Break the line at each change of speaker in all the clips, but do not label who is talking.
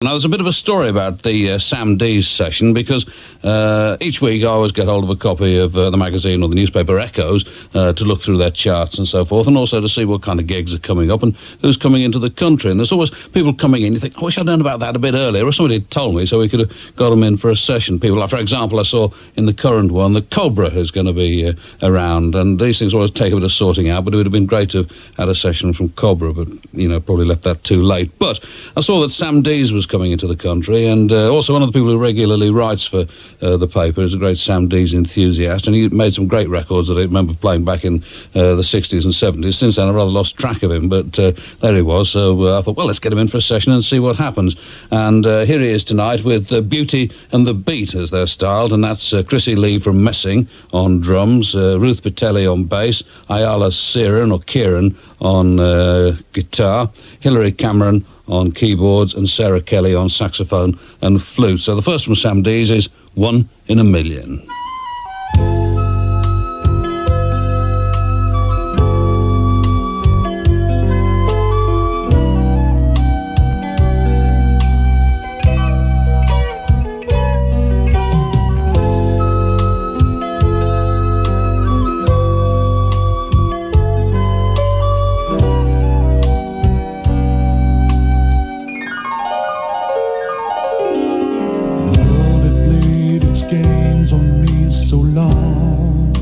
Now, there's a bit of a story about the Sam Dees session because each week I always get hold of a copy of the magazine or the newspaper Echoes to look through their charts and so forth, and also to see what kind of gigs are coming up and who's coming into the country. And there's always people coming in. You think, I wish I'd known about that a bit earlier, or somebody had told me so we could have got them in for a session. People, like, for example, I saw in the current one, the Cobra is going to be around, and these things always take a bit of sorting out, but it would have been great to have had a session from Cobra, but, probably left that too late. But I saw that Sam Dees was coming into the country, and also one of the people who regularly writes for the paper is a great Sam Dees enthusiast, and he made some great records that I remember playing back in the 60s and 70s. Since then, I rather lost track of him, but there he was. So I thought, well, let's get him in for a session and see what happens. And here he is tonight with Beauty and the Beat, as they're styled, and that's Chrissy Lee from Messing on drums, Ruth Patelli on bass, Ayala Kieran on guitar, Hilary Cameron on keyboards, and Sarah Kelly on saxophone and flute. So the first from Sam Dees is 1 in a Million.
Games on me so long,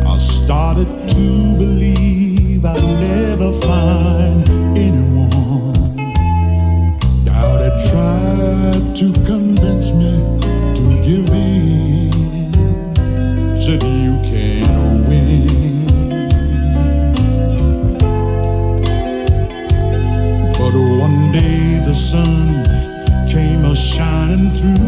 I started to believe I'd never find anyone. Doubt it tried to convince me to give in, said you can't win. But one day the sun came a-shining through.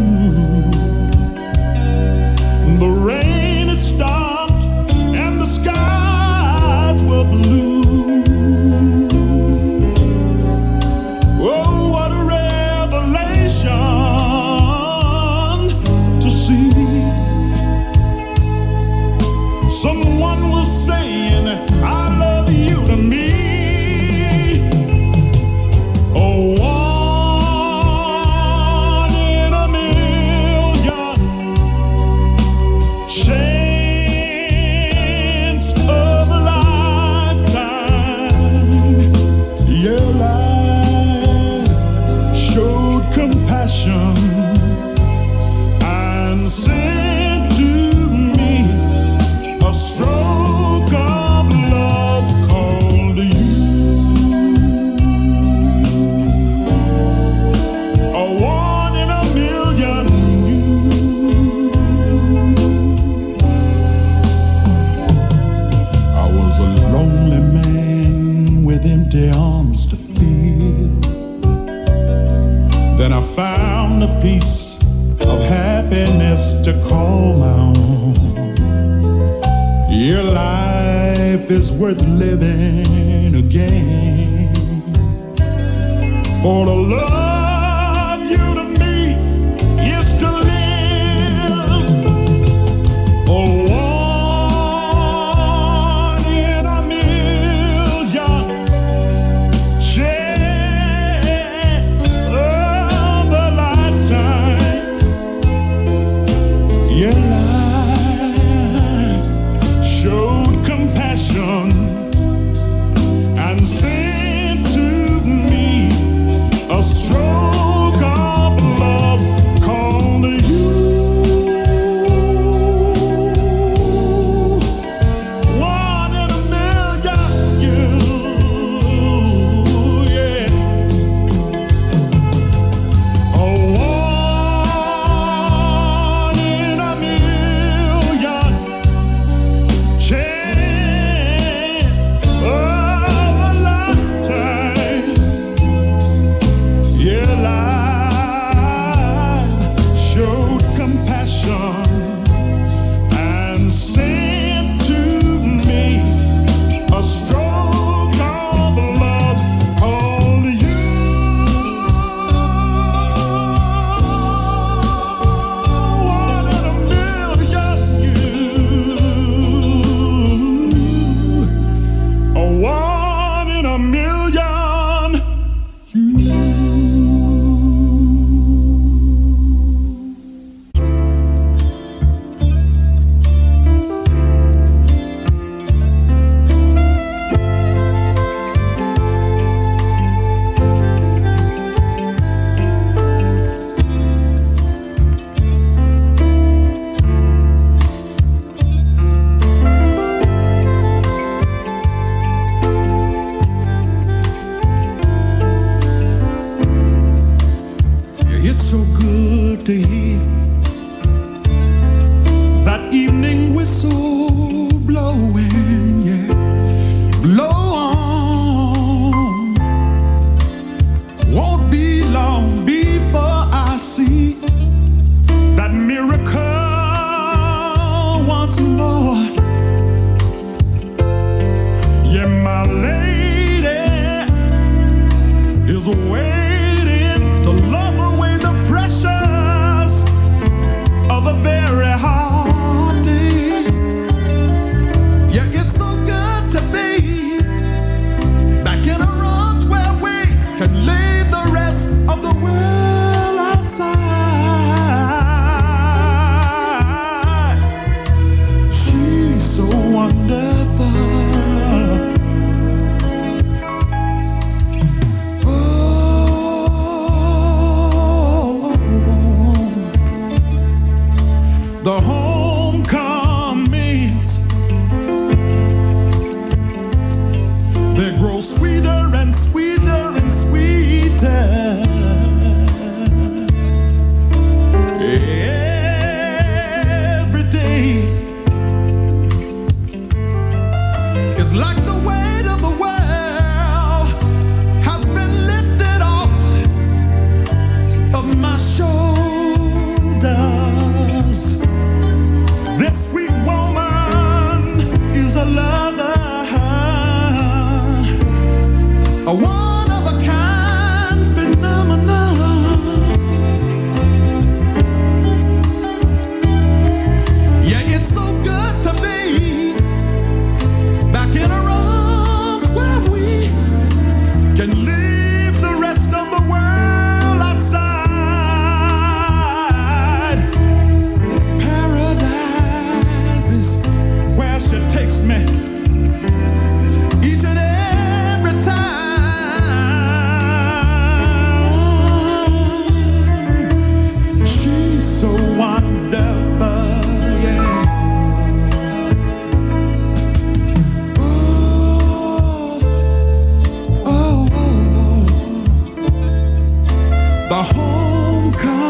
The rain had stopped and the skies were blue. Oh, what a revelation to see. Someone was saying, I love you to me. Oh, chance of a lifetime. Your life showed compassion and sent to me a stroke of love called you. A 1 in a million. Lonely man with empty arms to fill. Then I found a piece of happiness to call my own. Your life is worth living again. For to love you to me is to live. Oh, your life showed compassion and sent to me a stroke of so good to hear that evening whistle blowing, yeah, blow on. Won't be long before I see that miracle once more. Yeah, my lady is waiting to love away the pressures of a very hard day. Yeah, it's so good to be back in our arms where we can leave the rest of the world outside. She's so wonderful. The homecomings, they grow sweeter and sweeter and sweeter. Every day, it's like the weight of the world has been lifted off of my shoulders. This sweet woman is a lover, a one-of-a-kind phenomenon. Yeah, it's so good to be back in her arms where we can leave the rest of the world outside. Paradise is where she takes me each and every time. She's so wonderful, yeah. Oh, oh, oh. The homecomings,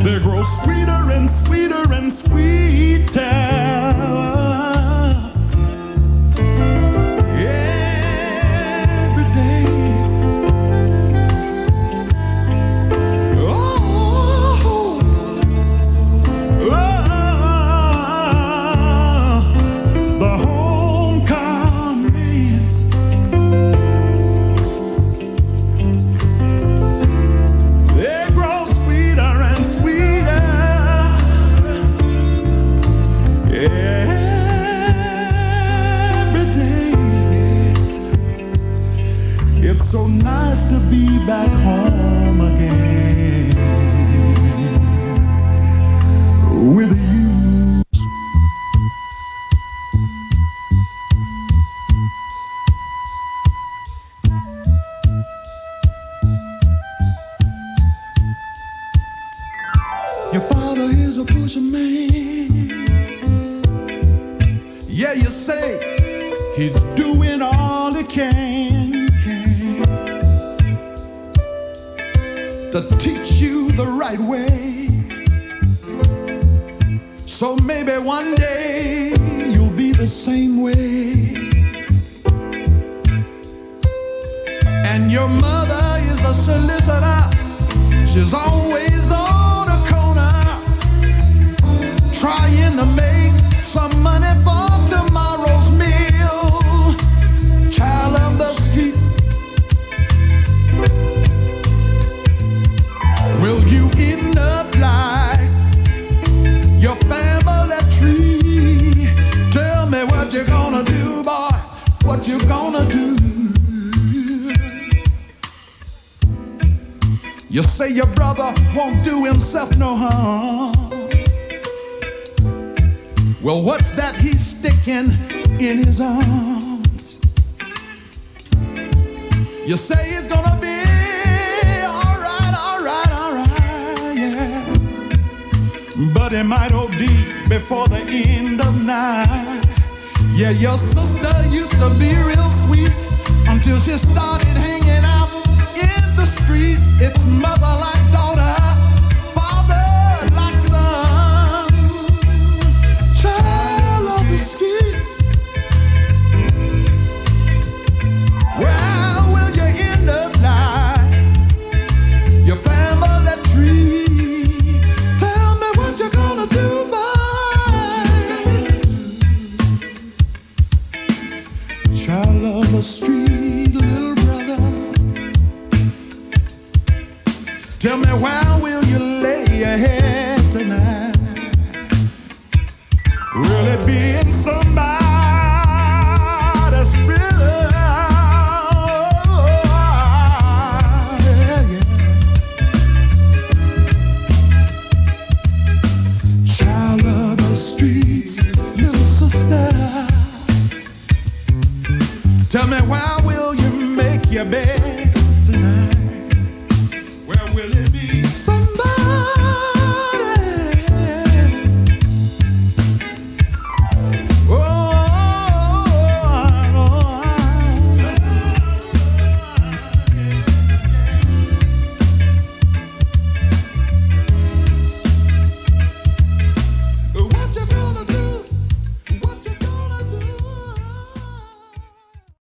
they grow sweeter and sweeter and sweeter. Every day. Oh, the homecomings, they grow sweeter and sweeter. Every day. It's so nice to be back home again with you. Your father is a pusher man. Yeah, you say he's doing all he can to teach you the right way. So maybe one day you'll be the same way. And your mother is a solicitor. She's always on the corner, trying to make some money for tomorrow's meal. Child of the streets, will you end up like your family tree? Tell me what you're gonna do, boy, what you gonna do. You say your brother won't do himself no harm. Well, what's that he's sticking in his arms? You say it's gonna be all right, yeah. But it might OD before the end of night. Yeah, your sister used to be real sweet until she started hanging out It's mother like daughter, father like son. Child of the streets, where will you end up life? Your family tree. Tell me what you're gonna do, boy. Child of the street, little brother. Tell me where will you lay your head tonight? Will it be in somebody's prison? Yeah, yeah. Child of the streets, little sister. Tell me where will you make your bed tonight? Where will it be? Somebody